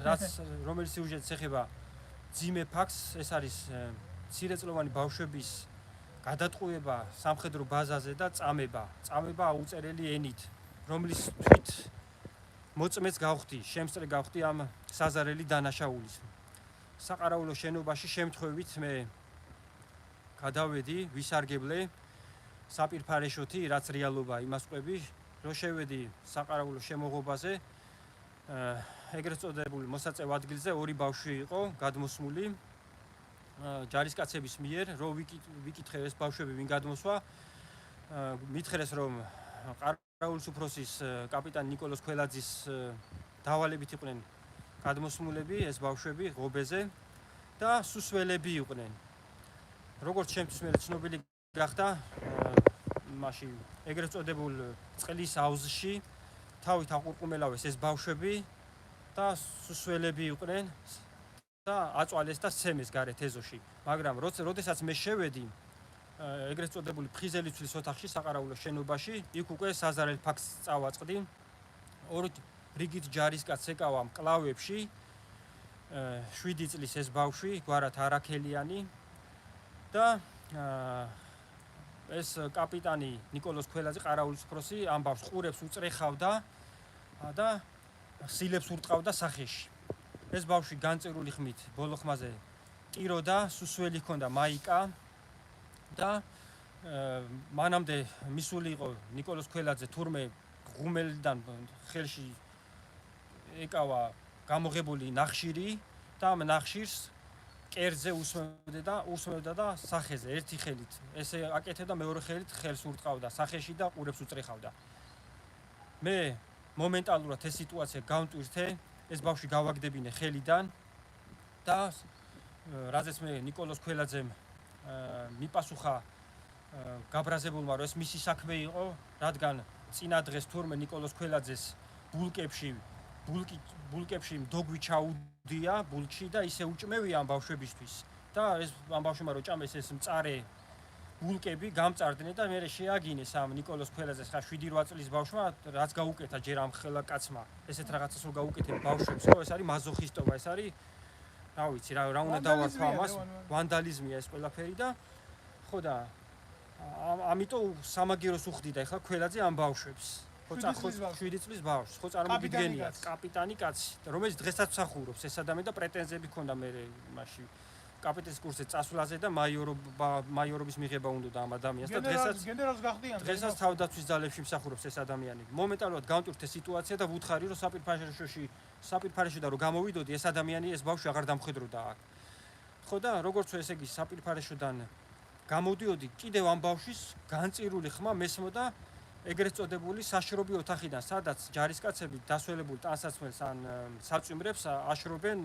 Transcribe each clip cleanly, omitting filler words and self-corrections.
რაც რომელიც სიუჟეტს ეხება ძიმე ფაქტს, ეს არის მცირეწლოვანი ბავშვების გადატყუება სამხედრო ბაზაზე და წამება აუწერელი ენით, რომლის თვით მოწმეც გავხდი, შემსწრე გავხდი ამ საზარელი დანაშაულის. საყარაულო შენობაში შემთხვევით მე გადავედი ვისარგებლე საპირფარეშოთი, რაც რეალობა იმას ყვები, რომ შევედი საყარაულო შემოღობაზე, ეგრეთ წოდებული მოსაწევ ადგილზე ორი ბავშვი იყო გადმოსმული ჯარისკაცების მიერ, რომ ვიკითხე ეს ბავშვები ვინ გადმოსვა, მითხრეს რომ ყარაულის უფროსის კაპიტან ნიკოლოზ ქველაძის დავალებით იყვნენ გადმოსმულები ეს ბავშვები ღობეზე და სუსველები იყვნენ. როგორც ჩემთვის მე ცნობილი გახდა, მაშინ ეგრეთ წოდებულ წყლის აუზში თავით აყურყუმელავეს ეს ბავშვები და სუსველები იყვნენ და აწვალეს და სცემეს გარეთ ეზოში. მაგრამ როდესაც მე შევედი ეგრეთ წოდებული ფხიზელიცვლის ოთახში საყარაულო შენობაში, იქ უკვე საზარელ ფაქტს წავაწყდი. ორი რიგით ჯარისკაცს ეკავა მკლავებში 7 წლის ეს ბავშვი, გვარად არაქელიანი და ეს კაპიტანი ნიკოლოზ ქველაძე ყარაულის უფროსი ამ ბავშვს ყურებს უწრეხავდა და სილებს ურტყავდა სახეში. ეს ბავშვი განწერული ხმით ბოლო ხმაზე ტიროდა, სუსველი ჰქონდა მაიკა და მანამდე მისული იყო ნიკოლოზ ქველაძე თურმე ღუმელიდან ხელში ეკავა გამოღებული ნახშირი და ამ ნახშირს კერძზე უსმევდა და სახეზე ერთი ხელით ესე აკეთებდა, მეორე ხელით ხელს ურტყავდა სახეში და ყურებს უწრეხავდა. მე მომენტალურად ეს სიტუაცია გავმტვირთე, ეს ბავშვი გავაგდებინე ხელიდან და რაზეც მე ნიკოლოზ ქველაძემ მიპასუხა გაბრაზებულმა, რომ ეს მისი საქმე იყო, რადგან წინა დღეს თურმე ნიკოლოზ ქველაძეს ბულკებში მდოგვი ჩაუდია ბულკში და ისე უჭმევია ამ ბავშვებისთვის და ეს ამ ბავშვმა რო ჭამეს ეს მწარე ბულკები გამწარდნენ და მე შეაგინეს ამ ნიკოლოზ ქველაძეს ხა 7-8 წლის ბავშვმა, რაც გაუკეთა ჯერ ამ ხელა კაცმა ესეთ რაღაცას რო გაუკეთებ ბავშვებს, ხო, ეს არის მაზოხისტობა, ეს არის რა ვიცი რა უნდა დავარქვა ამას, ვანდალიზმია ეს ყველაფერი და ხო და ამიტომ სამაგეროს უხდიდა ხა ქველაძე ამ ბავშვებს. ხო 7 წლის ბავშვს, ხო წარმოგიდგენიათ, კაპიტანი კაცი, რომელიც დღესაც მსახურობს ეს ადამიანი და პრეტენზიები ჰქონდა მე მაშინ კაპიტანის კურსზე წასვლაზე და მაიორობის მიღება უნდოდა ამ ადამიანს და გენერალს გახდიან. დღესაც თავდაცვის ძალებში მსახურობს ეს ადამიანი. მომენტალურად გავმტვირთე სიტუაცია და ვუთხარი, რომ საპირფარეშოდან რომ გამოვიდოდი, ეს ადამიანი, ეს ბავშვი აღარ დამხედროდა აქ. ხო და როგორც ესე იგი საპირფარეშოდან გამოდიოდი, კიდევ ამ ბავშვის განწირული ხმა მესმოდა ეგრეთ წოდებული საშრობი ოთახიდან, სადაც ჯარისკაცები დასველებულ ტანსაცმელს ან საწვიმრებს აშრობენ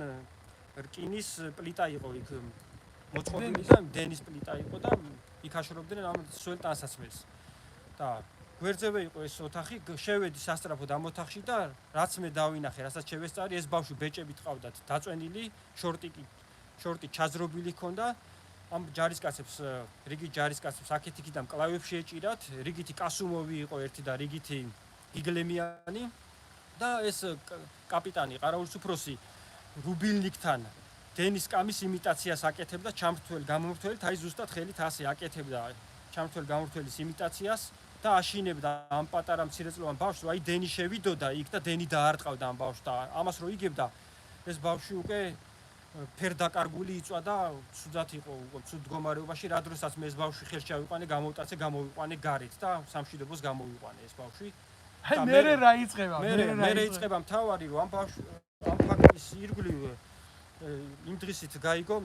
რკინის პლიტა იყო იქ მოწყობილი და დენის პლიტა იყო და იქ აშრობდნენ ამ სულ ტანსაცმელს. და გვერდზევე იყო ეს ოთახი, შევედი სასტრაფოდ ამ ოთახში და რაც მე დავინახე, რასაც შევესწარი, ეს ბავშვი ბეჭებით ყავდათ დაწვენილი, შორტი ჩაზრობილი ჰქონდა. ამ ჯარისკაცებს, რიგით ჯარისკაცებს აქეთ-იქით მკლავებში ეჭირათ, რიგითი კასუმოვი იყო ერთი და რიგითი იგლემიანი და ეს კაპიტანი ყარაულის უფროსი რუბილნიკთან დენის კამის იმიტაციას აკეთებდა ჩამრთველი აი ზუსტად ხელით ასე აკეთებდა ჩამრთველი გამრთველის იმიტაციას და აშინებდა ამ პატარა მცირეწლოვან ბავშვს, რომ აი დენი შევიდოდა იქ და დენი დაარტყავდა ამ ბავშვს და ამას რო იგებდა ეს ბავშვი უკვე ფერდაკარგული იწვა და ცუდად იყო, ცუდ მდგომარეობაში, რა დროსაც მე ეს ბავშვი ხელში ავიყვანე, გამოვიყვანე გარეთ და სამშვიდობოს გამოვიყვანე ეს ბავშვი. აი მერე რა იწყება? მერე იწყება მთავარი, რომ ამ ფაქტის ირგვლივ იმ დღისით გაიგო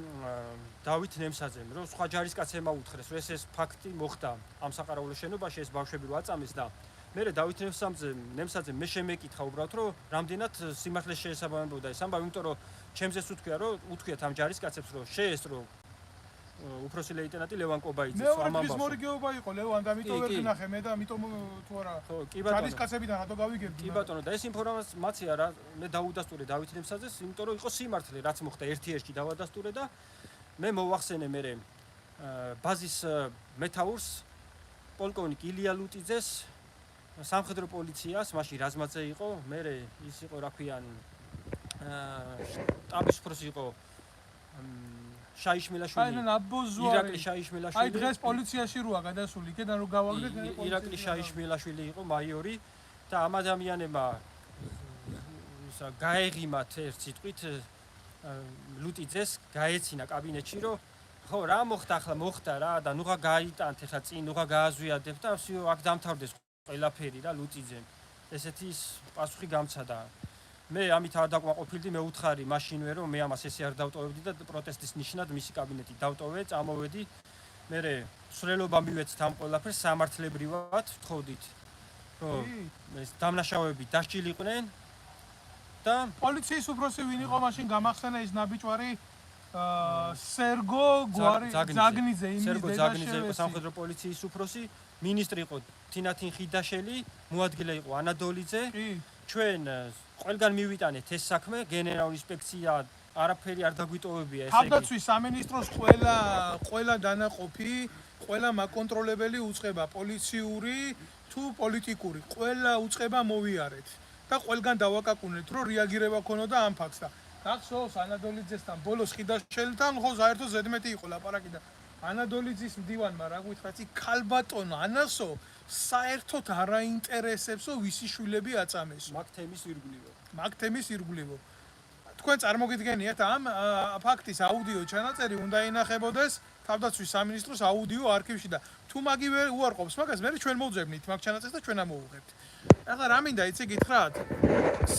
დავით ნემსაძემ, რომ სხვა ჯარისკაცებმა უთხრეს, რომ ეს ფაქტი მოხდა ამ საყარაულო შენობაში, ეს ბავშვები რო აწამეს და მერე დავით ნემსაძემ მე შემეკითხა უბრალოდ, რომ რამდენად სიმართლეს შეესაბამებოდა ეს ამბავი, იმიტომ რომ ჩემზეც უთქვიათ ამ ჯარისკაცებს, რომ შეესწრო უფროსი ლეიტენანტი ლევან კობაიძეს ამ ამბავს. მე მორიგეობა იყო ლევან და ამიტომ ვერ გინახე მე და ამიტომ თუ არა. ხო, კი ბატონო. ჯარისკაცებიდან რატო გავიგებდი? კი ბატონო, და ეს ინფორმაცია რა მე დაუდასტურე დავით ნემსაძეს, იმიტომ რომ იყო სიმართლე, რაც მოხდა ერთ-ერთი დავადასტურე და მე მოვახსენე მერე ბაზის მეთაურს პოლკოვნიკ ილია ლუტიძეს სამხედრო პოლიციას, მაშინ რაზმაძე იყო, მერე ის იყო რა ქვიან შტაბის უფროსი იყო შაიშმილაშვილი. აი ნაბოზვარი. ირაკლი შაიშმილაშვილი. აი დღეს პოლიციაში როა გადასული, იქიდან რო გავაგდეთ ირაკლი შაიშმილაშვილი იყო მაიორი და ამ ადამიანებმა გაეღიმათ ერთ სიტყვით ლუტიძეს გაეცინა კაბინეტში რომ ხო რა მოხდა ახლა მოხდა რა და ნუღა გაიტანთ ახლა წინ ნუღა გააზვიადებ და всё აქ დამთავრდეს ყველაფერი რა ლუტიძემ ესეთი პასუხი გამცადა მე ამით არ დაკმაყოფილდი მე უთხარი მაშინვე რომ მე ამას ესე არ დავტოვებდი და პროტესტის ნიშნად მისი კაბინეტი დავტოვე წამოვედი მე სულელობა მივეცთ ამ ყველაფერს სამართლებრივად ვთხოვდით რომ ეს დამნაშავეები დასჯილიყვნენ და პოლიციის უფროსი ვინ იყო მაშინ გამახსენა ის ნაბიჯვარი სერგო ზაგნიძე იმის სერგო ზაგნიძე იყო სამხედრო პოლიციის უფროსი მინისტრი იყო თინათინ ხიდაშელი მოადგილე იყო ანადოლიძე ჩვენ ყველგან მივიტანეთ ეს საქმე გენერალური ინსპექცია არაფერი არ დაგვიტოვებია ესე იგი თავდაცვის სამინისტროს ყველა დანაყოფი ყველა მაკონტროლებელი უწყება პოლიციური თუ პოლიტიკური ყველა უწყება მოვიარეთ და ყველგან დავაკაკუნეთ რომ რეაგირება ქონოდა ამ ფაქტს და გახსოვს ანადოლიძესთან ბოლოს ხიდაშელთან ხო საერთოდ ზედმეტი იყო ლაპარაკი და ანადოლიძის მდივანმა რა გითხრათ ქალბატონ ანასო საერთოდ არ აინტერესებსო ვისი შვილები აწამესო მაგ თემის ირგვლივო თქვენ წარმოგიდგენიათ ამ ფაქტის აუდიო ჩანაწერი უნდა ინახებოდეს თავდაცვის სამინისტროს აუდიო არქივში და თუ მაგივე უარყოფს მაგას მე ჩვენ მოვძებნით მაგ ჩანაწერს და ჩვენ ამოვუღებთ ახლა რა მინდა იცი გითხრათ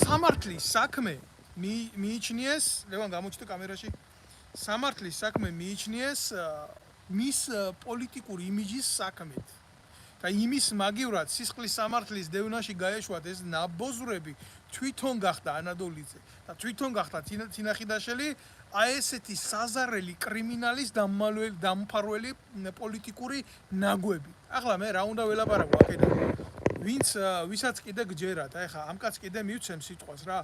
სამართლის საქმე მიიჩნიეს ლევან გამოჩნდა კამერაში სამართლის საქმე მიიჩნიეს მის პოლიტიკური იმიჯის საქმეთ და იმის მაგივრად სისხლის სამართლის დევნაში გაეშვათ ეს ნაბოზრები თვითონ გახდა ანადოლიძე და თვითონ გახდა თინახიდაშელი აი ესეთი საზარელი კრიმინალის დამფარველი პოლიტიკური ნაგვები ახლა მე რა უნდა ველაპარაკო აქედან ვისაც კიდე გჯერათ აი ხა ამ კაც კიდე მივცემ სიტყვას რა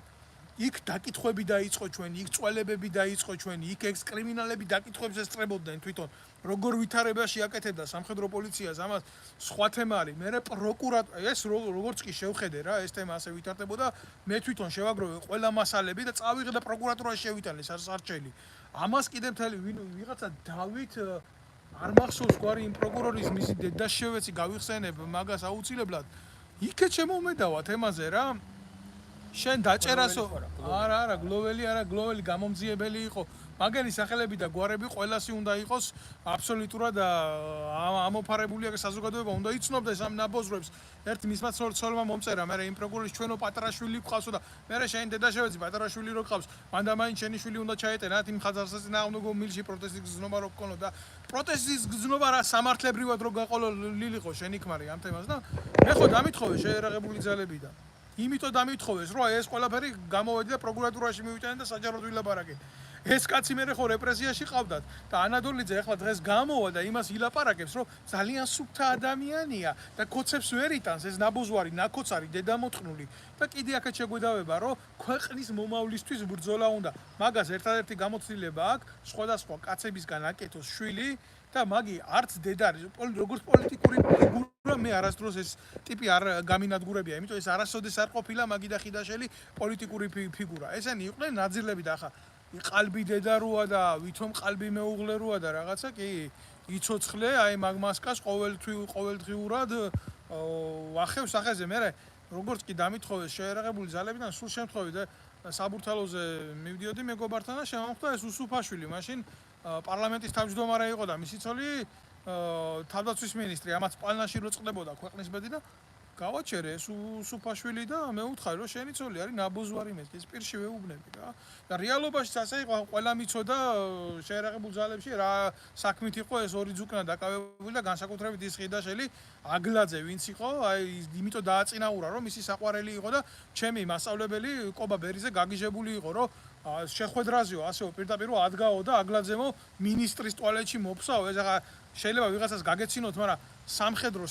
იქ დაკითხვები დაიწყო ჩვენი იქ წვალებები დაიწყო ჩვენი იქ ექს კრიმინალები დაკითხვებს ესწრებოდნენ თვითონ როგორ ვითარებაში აკეთებდა სამხედრო პოლიციას ამას სხვა თემა არის მე პროკურატურა ეს როგორც კი შევხედე რა ეს თემა ასე ვითარდებოდა მე თვითონ შევაგროვე ყველა მასალები და წავიღე და პროკურატურაში შევიტანე სარჩელი ამას კიდე მთელი ვიღაცა დავით არ მახსოვს გვარი იმ პროკურორის მისი დედაშევეცი გავიხსენებ მაგას აუცილებლად იქეთ შემომედავა თემაზე რა შენ დაჭერასო არა გლოველი გამომძიებელი იყო მაგენი სახელები და გვარები ყველასი უნდა იყოს აბსოლუტურად ამოფარებული საზოგადოება უნდა იცნობდეს ამ ნაბოზრებს ერთ მისმა ცოლმა მომწერა მე იმ პროკურორის ჩვენო პატრაშვილი გყავსო და მე შენ დედაშევეცი პატრაშვილი რო გყავს მანდა მაინც შენი შვილი უნდა ჩაეტენათ იმ ხაზარსაც ნაუნდო მილში პროტესტის გზნობა რო გქონო და პროტესტის გზნობა რა სამართლებრივად რო გაყოლილიყო შენი ქმარი ამ თემას და მე ხო დამითხოვე შეერაღებული ძალებიდან იმიტომ დამითხოვეს რომ ეს ყველაფერი გამოვედი და პროკურატურაში მივიტანე და საჯაროდ ვილაპარაკე ეს კაცი მე ხო რეპრესიაში ყავდათ და ანადოლიძე ახლა დღეს გამოვა და იმას ილაპარაკებს რომ ძალიან სუფთა ადამიანია და კოცებს ვერ იტანს ეს ნაბოზვარი ნაკოცარი დედამოწყნული და კიდე აქეთ შეგვედავება რომ ქვეყნის მომავლისთვის ბრძოლა უნდა მაგას ერთადერთი გამოცდილება აქვს სხვადასხვა კაცებისგან აკეთოს შვილი და მაგი არც დედა არის როგორც პოლიტიკური ფიგურა მე არასდროს ეს ტიპი არ გამინადგურებია იმიტომ ეს არასოდეს არ ყოფილა მაგი და ხიდაშელი პოლიტიკური ფიგურა ესენი იყვნენ ნაძილები და ახლა ყალბი დედა როა და ვითომ ყალბი მეუღლე როა და რაღაცა კი იცოცხლე აი მაგ მასკას ყოველდღიურად ვახევს სახეზე მე როგორც კი დამითხოვეს შეერაღებული ძალებიდან სულ შემთხვევით საბურთალოზე მივდიოდი მეგობართან და შემოხვდა ეს უსუფაშვილი მაშინ პარლამენტის თავმჯდომარე იყო და მისი ცოლი თავდაცვის მინისტრი ამაც პალნაში რო წდებოდა ქვეყნის ბედი და გავაჩერე ეს უსუფაშვილი და მე უთხარი რომ შენი ცოლი არის ნაბოზვარი მეთქი ეს პირში ვეუბნები რა და რეალობაშიც ასე იყო ყველა მიცოდა შეერაღებულ ძალებში რა საქმით იყო ეს ორი ძუკნა დაკავებული და განსაკუთრებით ის ხიდაშელი აგლაძე ვინც იყო აი იმიტომ დააწინაურა რომ მისი საყვარელი იყო და ჩემი მასწავლებელი კობა ბერიზე გაგიჟებული იყო რომ შეხვედრაზეო ასეო პირდაპირ ადგაო და აგლაძემო მინისტრის ტუალეტში მოფსაო ეს ახლა შეიძლება ვიღაცას გაგეცინოთ მაგრამ სამხედრო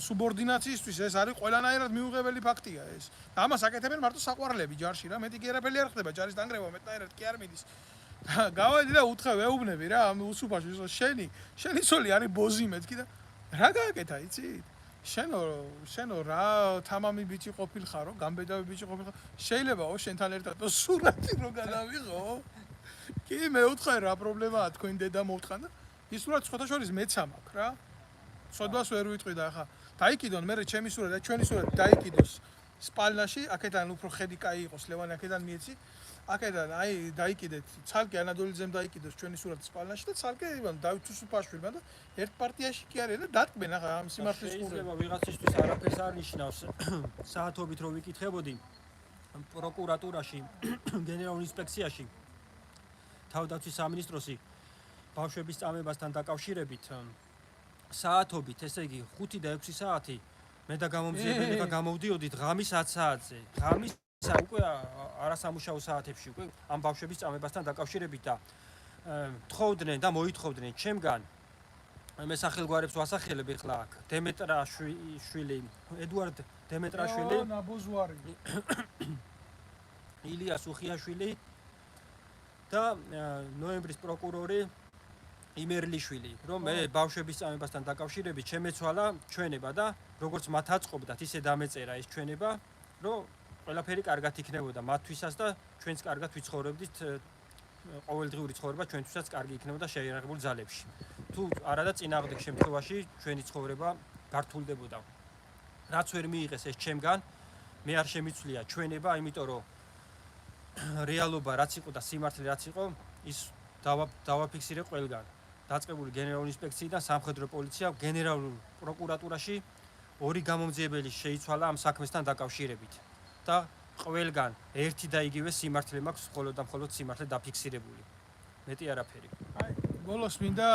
სუბორდინაციისთვის ეს არის ყველანაირად მიუღებელი ფაქტია ეს და ამას აკეთებენ მარტო საყვარლები ჯარში რა მეტი კი არაფერი არ ხდება ჯარის დანგრევა მეტნაირად კი არ მიდის გავადი და უთხრა ვეუბნები რა ამ უსუფაშვილს შენი ცოლი არის ბოზი მეთქი და რა გააკეთა იცი შენო რა თამამი ბიჭი ყოფილხარო, გამბედავი ბიჭი ყოფილხარო. შეიძლებაო შენთან ერთად სურათი რო გადავიღო? კი, მე ვთხარ რა პრობლემაა თქვენ დედა მოვთხან და ის სურათი სხვათა შორის მეც ამაქვს რა. სოდვას ვერ ვიტყვი და ახლა დაიკიდონ მე ჩემი სურათი და ჩვენი სურათი დაიკიდოს სპალნაში, აქედან უფრო ხედი კაი იყოს ლევანი აქედან მიეცი. აქედან აი დაიკიდეთ ცალკე ანადოლიძემ დაიკიდოს ჩვენი სურათი სპალნაში და ცალკე ივან დავით უსუფაშვილმა და ერთ პარტიაში კი არის და დატკბენ ახლა ამ სიმართლის ყურება. შეიძლება ვიღაცისთვის არაფერს არ ნიშნავს საათობით რო ვიკითხებოდი პროკურატურაში გენერალურ ინსპექციაში თავდაცვის სამინისტროსი ბავშვების წამებასთან დაკავშირებით საათობით, ესე იგი 5 და 6 საათი მე და გამომძიებელი გამოვდიოდით ღამის 10 საათზე. ღამის უკვე არასამუშაო საათებში უკვე ამ ბავშვების წამებასთან დაკავშირებით და თხოვდნენ და მოითხოვდნენ ჩემგან მე სახელგვარებს ვასახელებ ახლა აქ დემეტრაშვილი, ედუარდ დემეტრაშვილი, ნაბოზვარი, ილიას უხიაშვილი და ნოემბრის პროკურორი იმერლიშვილი, რომ მე ბავშვების წამებასთან დაკავშირებით შემეცვალა ჩვენება და როგორც მათ აწყობდათ, ისე დამეწერა ეს ჩვენება, რომ ყველაფერი კარგად იქნებოდა მათთვისაც და ჩვენც კარგად ვიცხოვრებდით ყოველდღიური ცხოვრება ჩვენთვისაც კარგი იქნებოდა შეიარაღებულ ძალებში. თუ არა და წინააღმდეგ შემთხვევაში ჩვენი ცხოვრება გართულდებოდა. რაც ვერ მიიღეს ეს ჩემგან, მე არ შემიცვლია ჩვენება, იმიტომ რომ რეალობა რაც იყო და სიმართლე რაც იყო, ის დავაფიქსირე ყველგან. დაწყებული გენერალური ინსპექციიდან სამხედრო პოლიცია გენერალურ პროკურატურაში ორი გამომძიებელი შეიცვალა ამ საქმესთან დაკავშირებით. და ყველგან ერთი და იგივე სიმართლე მაქვს, მხოლოდ და მხოლოდ სიმართლე დაფიქსირებული. მეტი არაფერი. აი, ბოლოს მინდა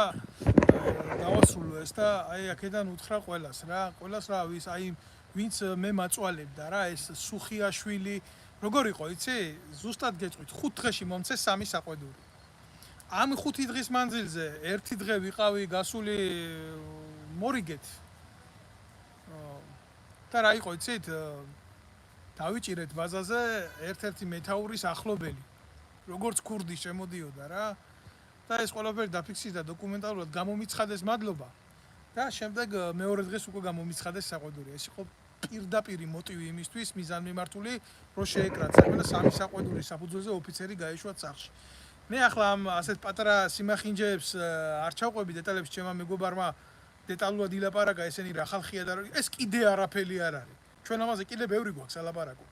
დავასრულო ეს და აი აქედან უთხრა ყველას რა, ვის აი ვინც მე მაწვალებდა რა, ეს სუხიაშვილი, როგორ იყო, იცი? ზუსტად გეტყვით, 5 დღეში მომცეს 3 საყვედური. ამ 5 დღის მანძილზე ერთი დღე ვიყავი გასული მორიგეთ. და რა იყო, იცით? დავიჭირეთ ბაზაზე ერთ-ერთი მეთაურის ახლობელი. როგორც ქურდი შემოდიოდა რა. და ეს ყველაფერი დაფიქსირდა დოკუმენტალურად, გამომიცხადეს მადლობა. და შემდეგ მეორე დღეს უკვე გამომიცხადეს საყვედური. ეს იყო პირდაპირი მოტივი იმისთვის, მიზანმიმართული, რომ შეეკრათ საქმე და 3 საყვედური საფუძველზე ოფიცერი გაეშვა სახლში. მე ახლა ამ ასეთ პატარა სიმახინჯეებს არ ჩავყვები დეტალებს, ჩემმა მეგობარმა დეტალურად ილაპარაკა ესენი რა ხალხია და ეს კიდე არაფერი არ არის. ჩვენ ამაზე კიდე ბევრი გვაქვს ალაპარაკო.